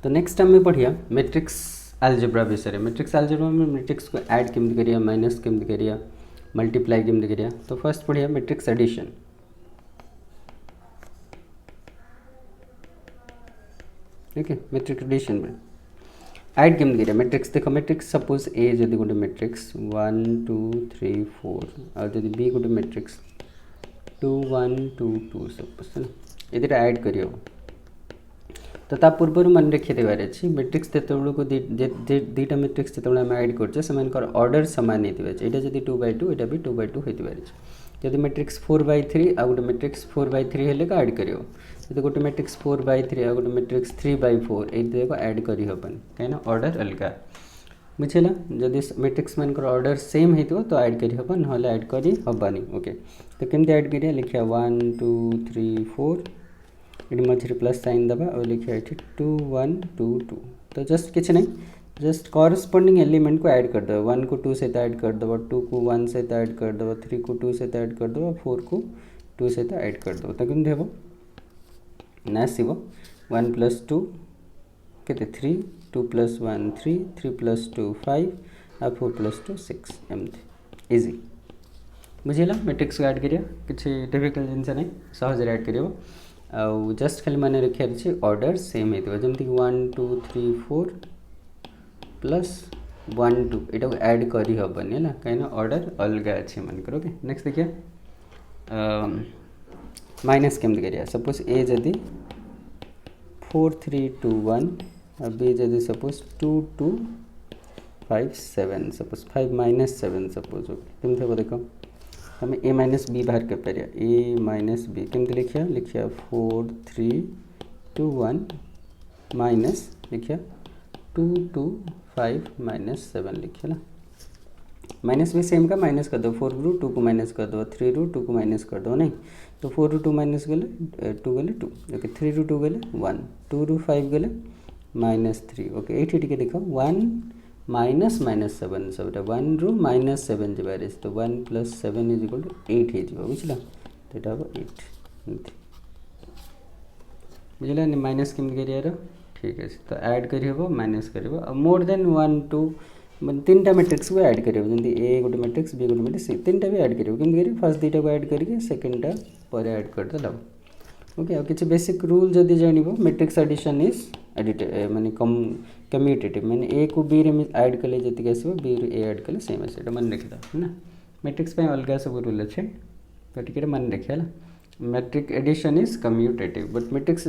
तो नेक्स्ट आम पढ़िया मैट्रिक्स अलजेब्रा विषय। मैट्रिक्स अलजेब्रा में मैट्रिक्स को ऐड केमती करिया, माइनस केमती करिया, मल्टीप्लाई केमती करिया। तो फर्स्ट पढ़िया matrix addition. Okay, matrix addition में ऐड केमती करिया मैट्रिक्स। देख मैट्रिक्स सपोज ए जदि गोटे मैट्रिक्स 1 2 3 4 और जदि बी गोटे मैट्रिक्स 2 1 2 2 सपोज है ये ऐड करियो। तो ता पूर्व मन रखिदेवार अच्छी मैट्रिक्स को दीटा मैट्रिक्स जो आम ऐड कर ऑर्डर सामान होता है। यहाँ जब 2/2 यहाँ भी 2/2 होती जब मैट्रिक्स 4/3 आ गोटे मैट्रिक्स 4/3 हेल्ले ऐड कर जो गोटे मैट्रिक्स 4/3 आ गोटे मैट्रिक्स 3/4 ये ऐड करहबन कहीं ऑर्डर अलग बुझेगा। जदि मैट्रिक्स मान ऑर्डर सेम हो तो ऐड करहब ना ऐड करहबानी। ओके, तो केमती ऐड करिया लिखा 1 2 3 4 ये मझे प्लस साइन दबा और लिखा ये 2 1 2 2। तो जस्ट किसी नहीं जस्ट कॉरस्पॉन्डिंग एलिमेंट को ऐड कर दो। 1 को 2 सहित ऐड कर दो, 2 को 1 सहित ऐड कर दो, 3 को 2 सहित ऐड कर दो, 4 को 2 सहित ऐड कर दो। तो केमती हम ना आसो 1 + 2 के 3, 2 + 1 3, 3 + 2 5 और 4 + 2 6 एमती इजी बुझेगा। मैट्रिक्स को ऐड करिया किसी डिफिकल्ट जिनस नहीं सहज ऐड कर जस्ट खाली मन रखार अच्छे ऑर्डर सेम होती जमती 1 2 3 4 + 1 2 यहाँ ऐड करहबन है कहीं ऑर्डर अलग अच्छे मनकर। ओके, नेक्स्ट देखिए माइनस केमती करिया। सपोज ए जदि 4 3 2 1 और बी जदि सपोज 2 2 5 7 सपोज 5 - 7 सपोज। ओके, केमती हम देख आम ए - बी बाहर कर पारिया ए - बी केमती लिखिया 4 3 2 1 माइनस लिखिया 2 2 5 - 7 लिखिए ना। माइनस भी सेम का माइनस कर दो, 4 रू 2 को माइनस कर दो, 3 रू 2 को माइनस कर दो नहीं। तो 4 रू 2 माइनस गले 2 गले 2। ओके, 3 रू 2 गले 1, 2 रू 5 गले -3। ओके, ये देख 1 - -7 सब 1 रू -7 जबार तो 1 + 7 = 8 हो बुझल। तो यहाँ हम 8 बुझल माइनस केमती करियार ठीक है। तो ऐड करहब माइनस कर मोर देन 1 2 तीन मैट्रिक्स को ऐड कर जमी ए गोटे मैट्रिक्स बी गोटे मैट्रिक्स तीन भी ऐड कर फर्स्ट दुईटा को ऐड करके सेकेंडटा पर ऐड करदे। ओके, आ किसी बेसिक रूल जदि जान मैट्रिक्स एडिशन इज एडिट माने कम्यूटेटिव माने ए को बी रे ऐड कले जी आसो बी रे ए ऐड कले सेम आस मन रखिद है ना। मैट्रिक्स अलग सब रूल अच्छे तो टिके मन रखे है। Matrix addition is commutative but matrix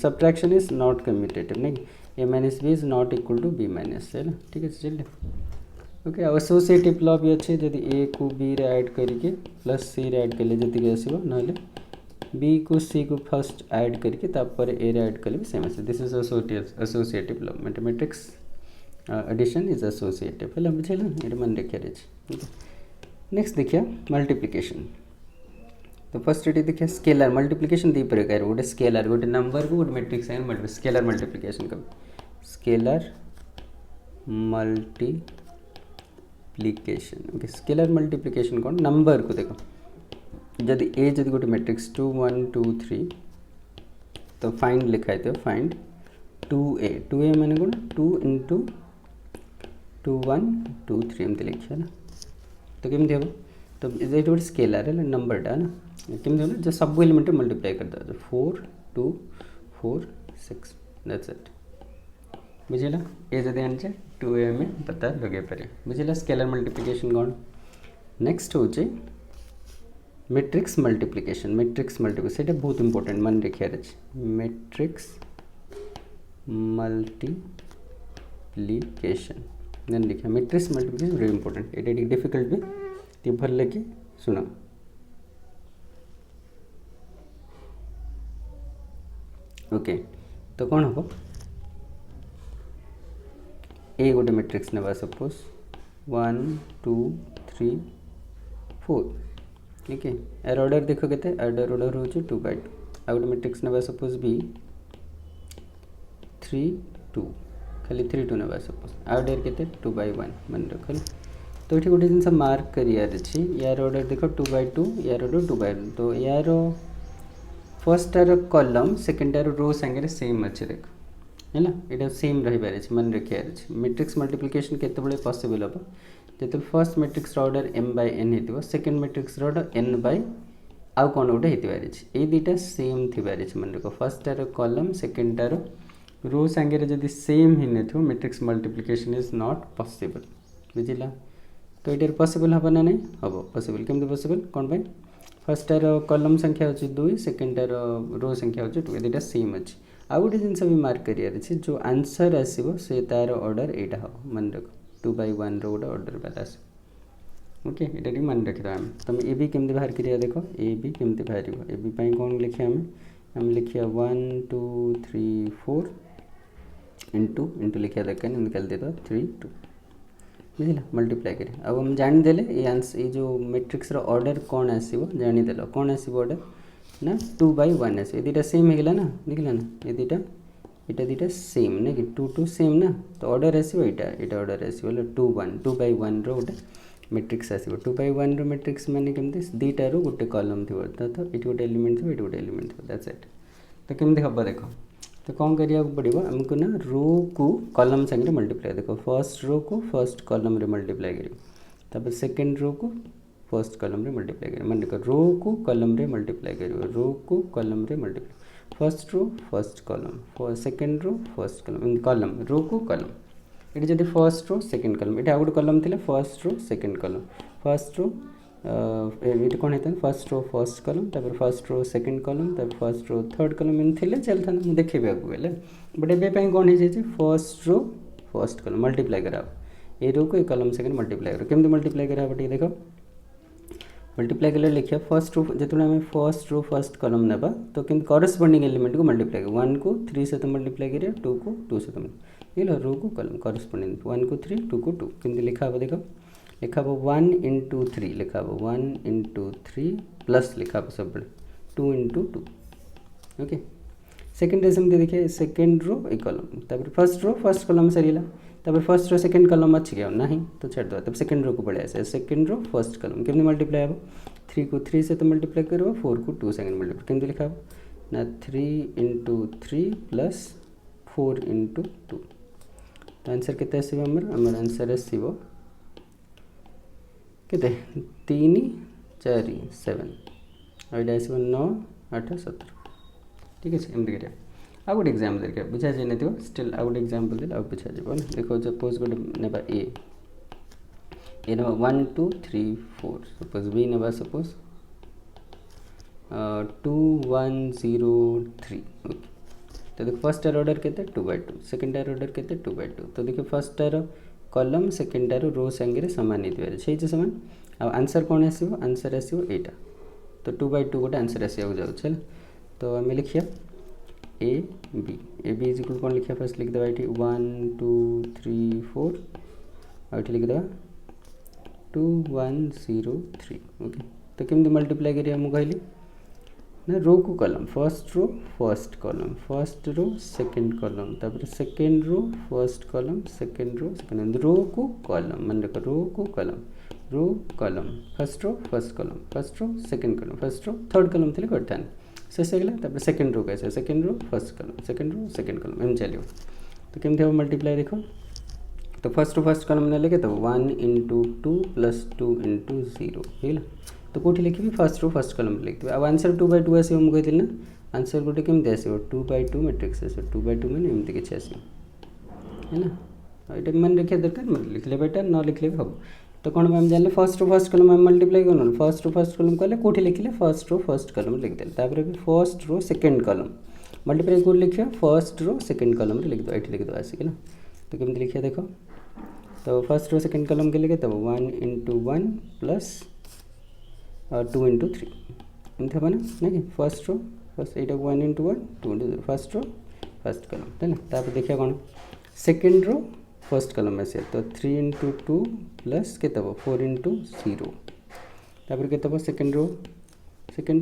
subtraction is not commutative नहीं। A - B is not equal to B minus है ना। ठीक है चलिए। ओके, एसोसिएटिव लॉ भी अच्छे जदि ए को बी रे ऐड करके प्लस सी रे ऐड कले जी आसो ना बी को सी को फर्स्ट ऐड करके तापर ए रे ऐड कले भी सेम आस। This is associative law mathematics addition is associative है बुझेगा ये मन रखिए। नेक्स्ट देखिए मल्टीप्लिकेशन। तो फर्स्ट ये देखिए स्केलर मल्टीप्लिकेशन दी प्रकार गोटे स्केलर गोटे नंबर को गोटे मैट्रिक्स स्केलर मल्टीप्लिकेशन कर scalar multiplication. Okay, scalar multiplication कौन नंबर को देखो जदि ए जदि गोटे मैट्रिक्स 2 1 2 3 तो फाइंड लिखा है फाइंड 2a मैंने कौन 2 × 2 1 2 3 एमती लिखिए ना। तो केमती हम तो ये गोटे स्केलर है नंबरटा ना केमती हम जो सब एलिमेंट मल्टीप्लाई कर दो 4 2 4 6 दैट्स इट बुझेगा। ये जब आने 2a में पता लगे पारे बुझेगा स्केलर मल्टीप्लिकेशन कौन। नेक्स्ट हूँ मैट्रिक्स मल्टीप्लिकेशन से बहुत इंपोर्टेंट मन रखियार अच्छे मैट्रिक्स मल्टीप्लिकेशन देन लिखा मैट्रिक्स मल्टीप्लिकेशन वेरी इंपोर्टेंट ये डिफिकल्ट भी ती भल लेके सुना। ओके, तो कौन हम ए गोटे मैट्रिक्स ना सपोज 1 2 3 4 ठीक है। यार ऑर्डर देख के ऑर्डर हो 2/2 आ गोटे मैट्रिक्स ना सपोज बी 3 2 खाली 3 2 ना सपोज ऑर्डर के 2/1 मन रख। तो ये गोटे जिन मार्क करार अच्छी यार ऑर्डर देख 2/2 यार ऑर्डर 2/2 तो यार फर्स्ट टार कलम सेकेंड टार रो सांगे सेम अच्छे देख है यहाँ सेम रही पारे मन रखियार अच्छे मैट्रिक्स मल्टीप्लिकेशन केतबेले पॉसिबल हम जो first matrix order m by n हो second matrix order n by आउ कौन गोटे होती ये दुटा सेम थी मन रख फर्स्टार कलम सेकेंडार रो सांगे जदि सेम ही न matrix multiplication is not possible बुझला तो ये पॉसिबल हम ना नहीं हम पॉसिबल केमती पॉसिबल कौन पाई फर्स्टार कलम संख्या अच्छे 2 सेकेंडार रो संख्या अच्छे 2 दुटा सेम अच्छे आउ गोटे जिनस भी मार्क करार जो आंसर आसो से तार ऑर्डर यहाँ हम मन रख 2 by 1 रो गोटे ऑर्डर वाला आस ओके ये मन रखिद आम तुम ए बी केमती बाहर कर देख ए बी केमती बाहर ए बी कौन लिखा आम लिखा 1 2 3 4 इंटू इंटू लिखा दरकार निकाल दे 3 2 बुझला मल्टीप्लाई कर अब हम जानीदे ये जो मैट्रिक्स ऑर्डर कौन आसो जानीदेल कौन आसो ऑर्डर ना 2 by 1 आस दुटा सेम होगा ना देखला ना ये दुटा सेम ना कि 2 2 सेम ना तो ऑर्डर आसो यहाँ ऑर्डर आसो 2 1 2 by 1 रो गोटे मैट्रिक्स आसो 2 by 1 रो मैट्रिक्स माने केमती दुटा रो गोटे कलम थी तो ये गोटे एलिमेंट थी ये गोटे एलिमेंट थी दैट्स इट तो केमती हम देख तो कौन करिया पड़ो आमको ना रो को कलम संगे मल्टीप्लाई देखो फर्स्ट रो को फर्स्ट कलम रे मल्टीप्लाई कर सेकेंड रो को फर्स्ट कलम रे मल्टीप्लाई कर मन देखो रो को कलम रे मल्टीप्लाई कर रो को कलम रे multiply first row first column second row first कलम कलम रो को कलम ये जब फर्स्ट रो सेकेंड कलम ये गोटे कलम थी first row second column first रो ये कौन होता है फर्स्ट रो फर्स्ट कलम तापर फर्स्ट रो सेकेंड कलम तापर फर्स्ट रो थर्ड कलम इन थे चलता मुझे देखेबी आगे गले बट एवं कौन हो फर्स्ट रो फर्स्ट कलम मल्टीप्लाई करा ये रो को ये कलम सेकेंड मल्टीप्लाई कर केमती मल्टीप्लाई करा टे देख मल्टीप्लाई कले लिखा फर्स्ट रो जो आम फर्स्ट रो फर्स्ट कलम ना तो कि करस्पॉन्डिंग एलिमेंट को मल्टीप्लाई कर 1 को 3 सहित मल्टीप्लाई करिए 2 को 2 सहित ये रो को कलम करस्पॉन्डिंग 1 को 3 2 को 2 केमती लिखा हम देख लिखा 1 into 3 लिखा 1 into 3 प्लस लिखा सब 2 into 2 ओके सेकेंड रे सेमती देखिए सेकेंड रो ए कलम तापर फर्स्ट रो फर्स्ट कलम सरीला तापर फर्स्ट रो सेकेंड कलम अच्छी क्या ना तो छाड़ दो तब सेकेंड रो को पड़े आसे सेकेंड रो फर्स्ट कलम केमती मल्टीप्लाई हम 3 को 3 से तो मल्टीप्लाई करो 4 को 2 सेकेंड मल्टीप्लाई केमती लिखा ना 3 into 3 प्लस 4 into 2 तो आंसर केते आसीबो हमर आंसर आसीबो केते 3 4 7 और ये आसीबो 9 8 17 ठीक है एमती करिया आ गोटे एग्जाम देखिए बुझा जाए नहीं स्टिल आ गोटे एग्जाम्पल देख बुझा जाए देखो सपोज गोटे नेबा ए नेबा 1 2 3 4 सपोज बी नेबा सपोज 2 1 0 3 ओके तो देखो फर्स्ट टार ऑर्डर के 2 by 2 सेकेंड टार ऑर्डर के 2 by 2 तो देखिए फर्स्ट टार कलम सेकेंड टार रो सांगे सामान नहीं सामान आंसर कौन आसो आंसर आसो यहाँ तो 2 by 2 गोटे आंसर आसा जाऊँ तो आम लिखिया ए बी इज इक्वल कौन लिखा फर्स्ट लिखिदेवा ये 1 2 3 4 और ये लिखिदेवा 2 1 0 3 ओके तो केमती मल्टीप्लाई करिया मुझे कहली ना रो को column first row first row second column तापर second row first column second row को कलम मन रख रो को column first row first column first row second column first row third column थे करता शेष होगा सेकेंड रो कैसे second row first column second row second column एम चलो तो केमती हम मल्टीप्लाई देखो तो फर्स्ट रो फर्स्ट कलम ने लिखे तो 1 into 2 plus 2 into 0 है तो कौटी लिखी फर्स्ट रो फर्स्ट कलम लिखिए अब आंसर 2 by 2 आसो मुझे कहती ना आंसर गोटे केमती आसो 2 by 2 मैट्रिक्स आसो 2 by 2 मैंने एमती किसी आसो है ना ये मन रखा दरकार लिखले बेटर न लिखले भी हम तो कौन मैम जान फर्स्ट रो फर्स्ट कलम आम मल्टीप्लाई कर फर्स्ट रो फर्स्ट कलम कहले कौटी लिखिले फर्स्ट रो फर्स्ट कलम लिखिदेले तापर भी फर्स्ट रो सेकेंड कलम मल्टीप्लाई कौन लिखिए फर्स्ट रो सेकेंड कलम लिखिद ये लिखिद आसिक ना तो केमती लिखिए देख तो फर्स्ट रो सेकेंड कलम के लिखे तब 1 into 1 प्लस 2 into 3 एमती हम ना कि फर्स्ट रो फर्स्ट यहाँ 1 into 1 2 into 0 first row first कलम है ना तापर देखिए कौन सेकेंड रो फर्स्ट कलम आसे तो 3 into 2 प्लस के 4 into 0 तापर के सेकेंड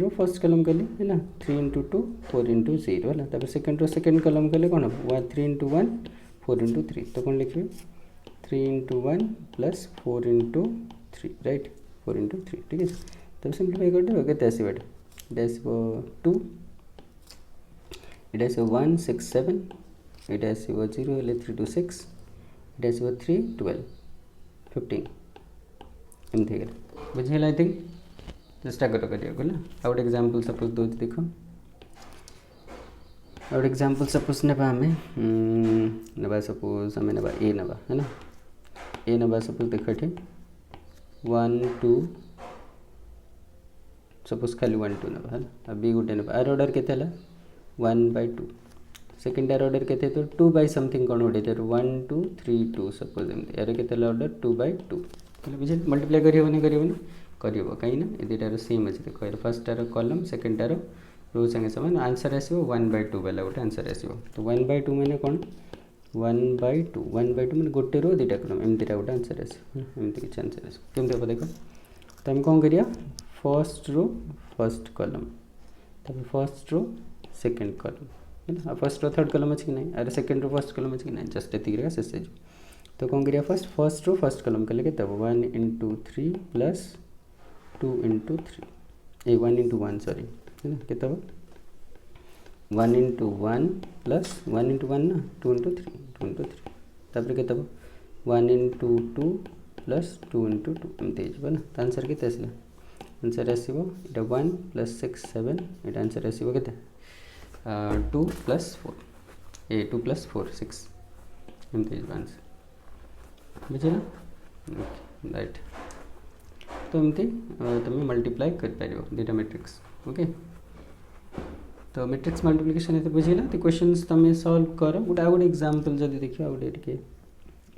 रो फर्स्ट कलम कली है ना 3 into 2 4 into 0 है ना तापर सेकेंड रो सेकेंड कलम कले कौन हम 3 into 1 4 into 3 तो कौन लिखे 3 into 1 plus 4 into 3 right 4 into 3 ठीक है तब सिंप्लीफाई कर दे के आसो ये आसो 2 ये आसो 1 6 7 एटा आसीबो 0 हेले 3 2 6 एटा आसीबो 3 12 15 एमथि गेला बुझिला आई थिंक चेष्टा कर करिया ना आ गोटे एग्जांपल सपोज दो देखो आ गोटे एग्जांपल सपोज नेबा हमें नेबा सपोज हमें नेबा ए नेबा है ना ए नेबा सपोज देखो एठी 1 2 सपोज खाली 1 2 नेबा है ना बी गोटे नेबा आर ऑर्डर केते हला 1/2 सेकंड आर ऑर्डर केते तो 2 बाय समथिंग कोन ओडे 1 2 3 2 सपोज एमती यार केते ऑर्डर 2/2 कहले बुझे मल्टीप्लाई करियो कहीं ना ये दुटार सेम अच्छे देखो यार first are column second are row संगे समान आंसर आसो 1/2 वाला गोटे आंसर आसो तो 1/2 मैंने कौन 1/2 मैंने गोटे रो दुटा कॉलम एमती गोटे आंसर आसो एमती किसी आंसर आसो केमती हम देखो तो आम कौन करिया फर्स्ट रो फर्स्ट कॉलम तब फर्स्ट रो सेकंड कॉलम है ना फर्स्ट रो थर्ड कॉलम अच्छी कि नहीं अरे सेकंड रो फर्स्ट कॉलम अच्छी कि नहीं जस्ट एतिक शेष तो कौन करिया फर्स्ट रो फर्स्ट कॉलम कले तब 1 into 3 प्लस 2 into 3 ए 1 into 1 सॉरी है ना कितना 1 into 1 प्लस 1 into 1 ना 2 into 3 तापर कितना 1 into 2 प्लस 2 into 2 एमती हो ना तो आंसर केते आसला आंसर आसीबो एटा 1 प्लस 6 7 एटा आंसर आसीबो केते 2 प्लस 4 ए 2 प्लस 4 6 एमती हो आंसर बुझिला राइट तो एमती तुम मल्टीप्लाई कर पार दुटा मैट्रिक्स ओके तो मैट्रिक्स मल्टीप्लिकेशन ये बुझिला तो क्वेश्चंस तुम सॉल्व कर गोटे आ गोटे एग्जांपल जदि देखियो गोटे टिके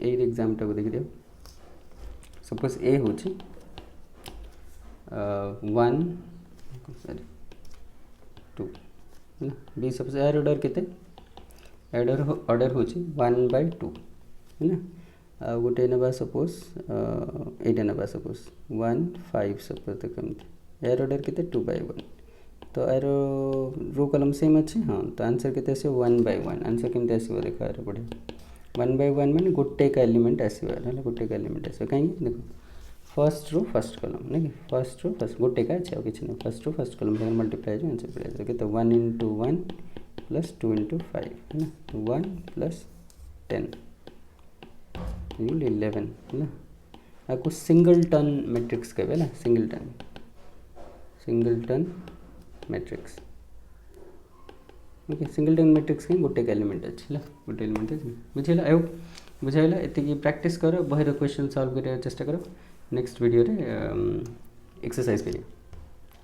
ए एग्जांपल को देखि दियो सपोज ए होची 1 सॉरी 2 है ना बी सपोज यार ऑर्डर केते ऑर्डर होची 1/2 है ना गोटे नवा सपोज एटा नवा सपोज 1 5 सपोज तक यार ऑर्डर केते 2/1 तो यार रो कॉलम सेम अच्छे हाँ तो आंसर केते आसे 1/1 आंसर केमते आसीबो देखो यार बढ़िया 1/1 माने गोटे का एलिमेंट आसीबो है गोटे का एलिमेंट आसीबो काहे देखो फर्स्ट रो फर्स्ट कॉलम नहीं फर्स्ट रो फर्स्ट गोटे का अच्छे किसी नहीं फर्स्ट रो फर्स्ट कॉलम से मल्टीप्लाई जो आंसर पड़ेगा केते 1 into 1 प्लस 2 into 5 है ना 1 प्लस 10 11 है ना आपको सिंगलटन मैट्रिक्स कहबे ना singleton matrix okay singleton matrix के गोटे का एलिमेंट अच्छे ला गोटे एलिमेंट अच्छे बुझेला आयो बुझाइला एति प्रैक्टिस करो बहिर क्वेश्चन सॉल्व करिया चेष्टा करो नेक्स्ट वीडियो रे एक्सरसाइज करिया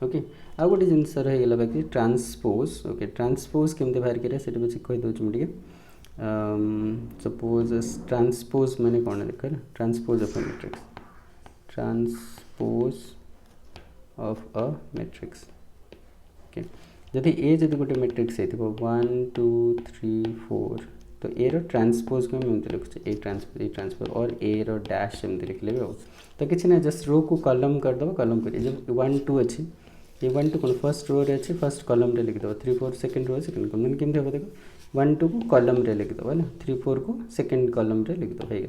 ओके आ गोटे जिनस रहीगला बाकी ट्रांसपोज ओके ट्रांसपोज केमते बाहर करिया सेटा बची कहि दउछ मुटिके सपोज ट्रांसपोज मैंने कौन देखा ना transpose of a matrix transpose of a matrix okay जदि ए जदि गोटे मैट्रिक्स है 1 2 3 4 तो ए रो ट्रांसपोज को हम लिखुचे ए ट्रांसपोज और ए रो डैश एमती लिख लेबे तो किसी ना जस्ट रो को कॉलम कर दबो कॉलम कर जब 1 2 अच्छी ये 1 2 कौन फर्स्ट रो रे अच्छी फर्स्ट कॉलम रे लिख दबो 3 4 सेकंड रो सेकंड कॉलम केमते हो देखो 1 2 को कॉलम रे लिख दो है ना 3 4 को सेकंड कॉलम रे लिख दो हो गया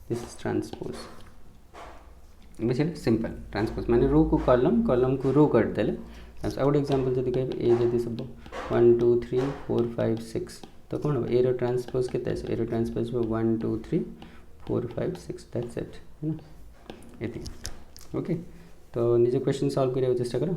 दिस इज ट्रांसपोज बुझे सिंपल ट्रांसपोज माने रो को कॉलम को रो कर देले आ गोटे एग्जांपल जदि कहबे ए जदि सब 1 2 3 4 5 6 तो कौन हो ए रो ट्रांसपोज केते ए रो ट्रांसपोज 1 2 3 4 5 6 दैट्स इट है ना एति ओके तो निजे क्वेश्चन सॉल्व करिया चेष्टा करो।